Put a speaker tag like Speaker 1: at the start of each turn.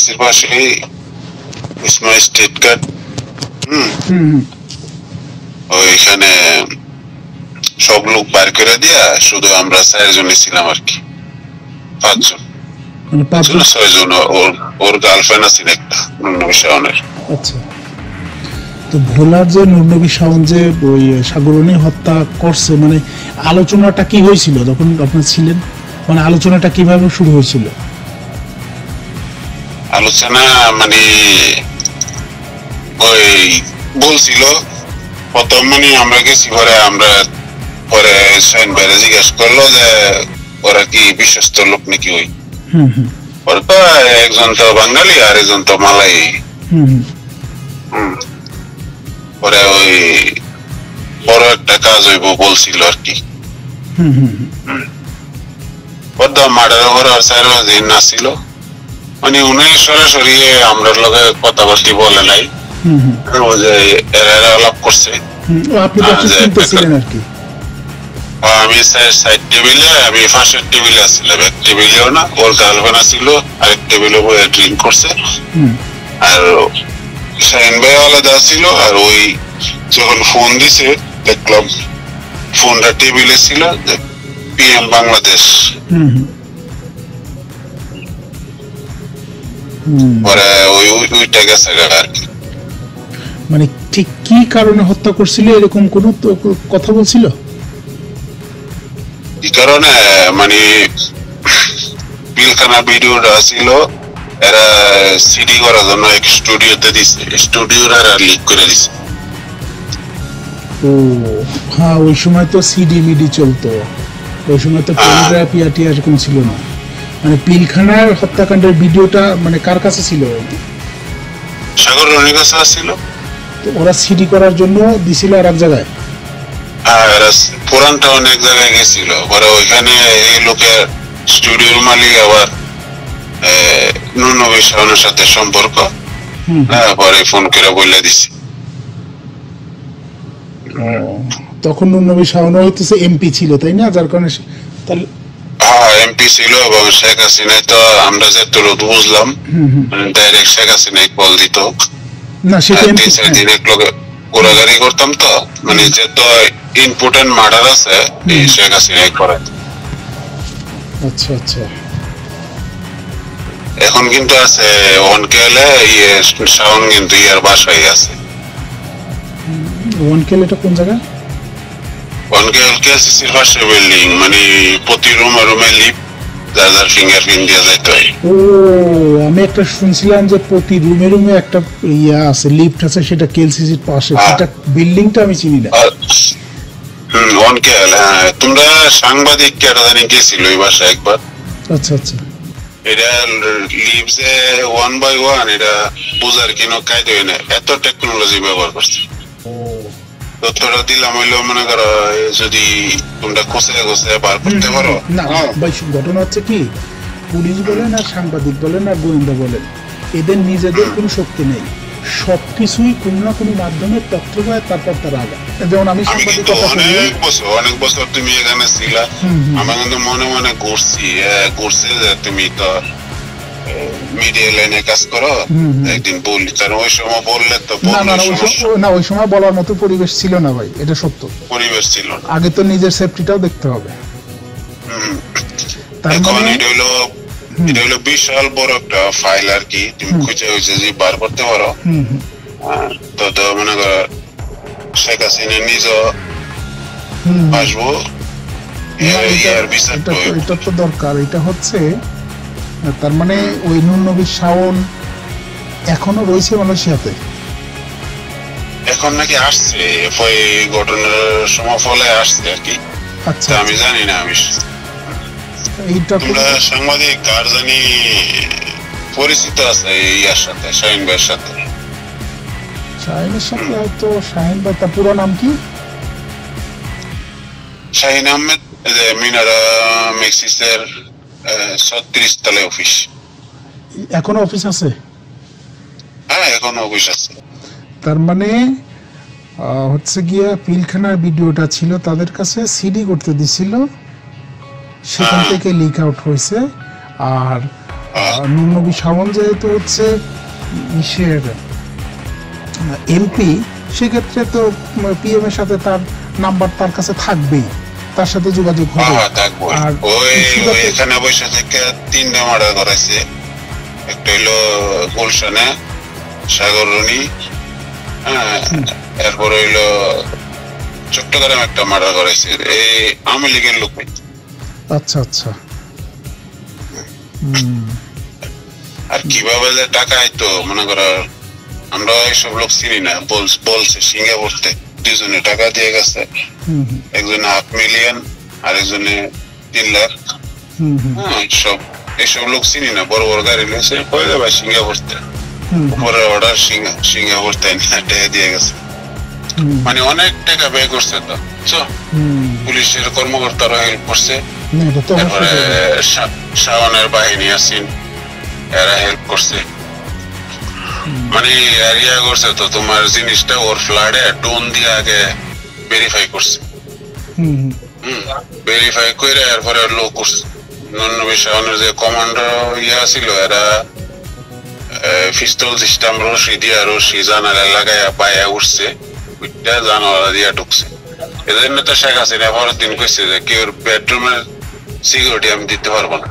Speaker 1: আইসিসির পাশে smart state card ওইখানে সব লোক বার করে দিয়া শুধু আমরা 4 জনই ছিলাম আর কি, 5 জন, 6 জন। ওর গার্লফ্রেন্ড আছে একটা নুরনবী শাওনের।
Speaker 2: আচ্ছা, তো ভোলার যে নুরনবী শাওন যে ওই সাগরণী হত্যা করছে, মানে আলোচনাটা কি হয়েছিল যখন আপনারা ছিলেন? মানে আলোচনাটা কিভাবে শুরু হয়েছিল?
Speaker 1: আলোচনা মানে ওই বলছিল প্রথম, মানে আমরা গেছি পরে শাইন ভাইরা জিজ্ঞেস করলো যে ওরা কি বিশ্বস্ত লোক নাকি। ওই ওরা তো একজন তো বাঙালি আর একজন তো মালাই। পরে ওই বড় একটা কাজ হইব বলছিল আর কি। মার্ডার ওভার আর 4 দিন আসছিল, মানে উনি সরাসরি আমরা লগে কথাবার্তা বলে নাই, আলাপ করছে। আমি সাইড টেবিলে, আমি ফার্স্টের টেবিলে আসছিলাম, এক টেবিলেও না, ওর গার্লফ্রেন্ড আসছিল আরেক টেবিলে বসে ড্রিঙ্ক করছে। আর শাহিন ভাই আলাদা ছিল। আর ওই যখন ফোন দিছে দেখলাম ফোনটা টেবিলে ছিল, PM বাংলাদেশ। পরে ওইটা গেছে আর কি।
Speaker 2: মানে ঠিক কি কারণে হত্যা করছিল এরকম কোন কথা বলছিল?
Speaker 1: কি কারণে মানে পিলখানা ভিডিওটা ছিল, এরা সিডি করার জন্য এক স্টুডিওতে দিছে, স্টুডিওর আর লিক করে দিছে।
Speaker 2: ও হ্যাঁ, ওই সময় তো সিডি মিডি চলতো, ওই সময় তো পেনড্রাইভ পিয়াটিয়া এরকম ছিল না। মানে পিলখানার হত্যাকাণ্ডের ভিডিওটা মানে কার কাছে ছিল?
Speaker 1: সাগর রনির কাছে ছিল।
Speaker 2: তো ওরা সিডি করার জন্য দিছিল আর এক জায়গায়?
Speaker 1: হ্যাঁ, এরা পুরানটা অনেক জায়গায় গেছিল। পরে ওইখানে এই লোকের স্টুডিওর মালিক আবার নুরনবী শাওনের সাথে সম্পর্ক, পরে ফোন করে বলে দিছি।
Speaker 2: তখন নুরনবী শাওন হইতেছে এমপি ছিল, তাই না? যার কারণে তাহলে
Speaker 1: এমপি ছিল। এবং শেখ হাসিনাই তো আমরা যেটুকু বুঝলাম ডাইরেক্ট শেখ হাসিনাই কল দিত না, সেটা 3-4 দিন এক লগে ঘোরাঘুরি করতাম। তো মানে যত ইম্পর্টেন্ট মার্ডার আছে এই শেখ হাসিনাই করে।
Speaker 2: আচ্ছা আচ্ছা।
Speaker 1: এখন কিন্তু আছে ওয়ানকেলে শাওন, কিন্তু ইয়ার বাসায় আছে।
Speaker 2: ওয়ানকেল এটা কোন জায়গা?
Speaker 1: ওয়ানকেল কেএলসিসির পাশে বিল্ডিং, মানে প্রতি রুমে লিফট, যার ফিঙ্গারপ্রিন্ট দিয়ে যাইতে হয়।
Speaker 2: ও আমি একটা শুনছিলাম যে প্রতি রুমে একটা ইয়া আছে, লিফট আছে, সেটা কেএলসিসির পাশে। সেটা বিল্ডিংটা আমি চিনি না।
Speaker 1: ওয়ানকেল, হ্যাঁ। তোমরা সাংবাদিক কেটা জানি গেছিল ওই বাসায় একবার।
Speaker 2: আচ্ছা আচ্ছা।
Speaker 1: এটা লিভসে 1 by 1 এটা বুঝার কোনো কায়দা হয় না, এত টেকনোলজি ব্যবহার করছে। তথ্যটা দিলাম হইলো মনে করো যদি তোমরা কোসে বার করতে পারো।
Speaker 2: না ভাই, ঘটনা হচ্ছে কি, পুলিশ বলেন আর সাংবাদিক বলেন আর গোয়েন্দা বলেন, এদের নিজেদের কোনো শক্তি নেই। সবকিছুই কোন না কোনো মাধ্যমে তথ্য পায়, তারপর তারা আগে। যেমন আমি সাংবাদিকতা করি,
Speaker 1: অনেক বছর তুমি এখানে ছিলা, আমার কিন্তু মনে মনে ঘুরছে যে তুমি তো মিডিয়া লাইনে কাজ করো, একদিন বললি। কারণ ওই সময় বললে তো
Speaker 2: না, ওই সময় বলার মতো পরিবেশ ছিল না ভাই, এটা সত্য।
Speaker 1: পরিবেশ ছিল না।
Speaker 2: আগে তো নিজের সেফটিটাও দেখতে হবে।
Speaker 1: এখন এটা হইলো বিশাল বড় একটা ফাইল আর কি, তুমি খুঁজে যে বার করতে পারো। তো মনে করো শেখ হাসিনা নিজ আসবো,
Speaker 2: এটা তো দরকার। এটা হচ্ছে তার মানে ওই নুরনবী শাওন এখনো রয়েছে মালয়েশিয়াতে?
Speaker 1: এখন নাকি আসছে, ঘটনার সময় ফলে আসছে আর কি। আচ্ছা, আমি জানি না। আমি তোমরা সাংবাদিক কার জানি পরিচিত আছে ইয়ার সাথে, শাহিন ভাইয়ের সাথে?
Speaker 2: শাহিনের সাথে হয়তো। শাহিন ভাই, তার পুরো নাম কি?
Speaker 1: শাহিন আহমেদ, মিনারা মেক্সিসের 36 তলায় অফিস।
Speaker 2: এখনো অফিস আছে?
Speaker 1: হ্যাঁ, এখনো অফিস আছে।
Speaker 2: তার মানে হচ্ছে গিয়া পিলখানার ভিডিওটা ছিল তাদের কাছে, সিডি করতে দিছিল, সেখান থেকে লিক আউট হয়েছে। আর নূর নবী শাওন যেহেতু হচ্ছে ইসের এমপি, সেক্ষেত্রে তো পিএম এর সাথে তার নাম্বার তার কাছে থাকবেই, তার সাথে যোগাযোগ হবে।
Speaker 1: আর এখানে বসে থেকে 3টা মার্ডার করাইছে, একটা হইলো গুলশানে সাগররনি, এরপর হইলো চট্টগ্রাম একটা মার্ডার করাইছে, এই আওয়ামী লীগের লোক।
Speaker 2: আচ্ছা আচ্ছা।
Speaker 1: আর কিভাবে যে টাকা আইতো মনে করো, আমরা এইসব লোক চিনি না, বলছে সিঙ্গাপুরতে 2জনে টাকা দিয়ে গেছে, একজনে $500,000 আর একজনে 3 লাখ। সব এইসব লোক চিনি না, বড় বড় গাড়ি লইছে কয়ে যাবে সিঙ্গাপুরতে, পরে অর্ডার সিঙ্গাপুরতে টাকা দিয়ে গেছে। মানে অনেক টাকা ব্যয় করছে তো, পুলিশের কর্মকর্তারা হেল্প করছে, তারপরে শাওনের বাহিনী আছেন এরা হেল্প করছে, মানে এরিয়া করছে তো তোমার জিনিসটা ওর ফ্লাডে ড্রোন দিয়ে আগে ভেরিফাই করছে, ভেরিফাই করে এরপরে লোক করছে। নূর শাওনের যে কমান্ডার ছিল, এরা পিস্তল সিস্টেম রশি জানালা লাগাইয়া পায়া উঠছে, জানালা দিয়া ঢুকছে। এজন্য তো শেখ হাসিনা পরের দিন কইছে যে কি ওর বেডরুমের সিকিউরিটি আমি দিতে পারবো না।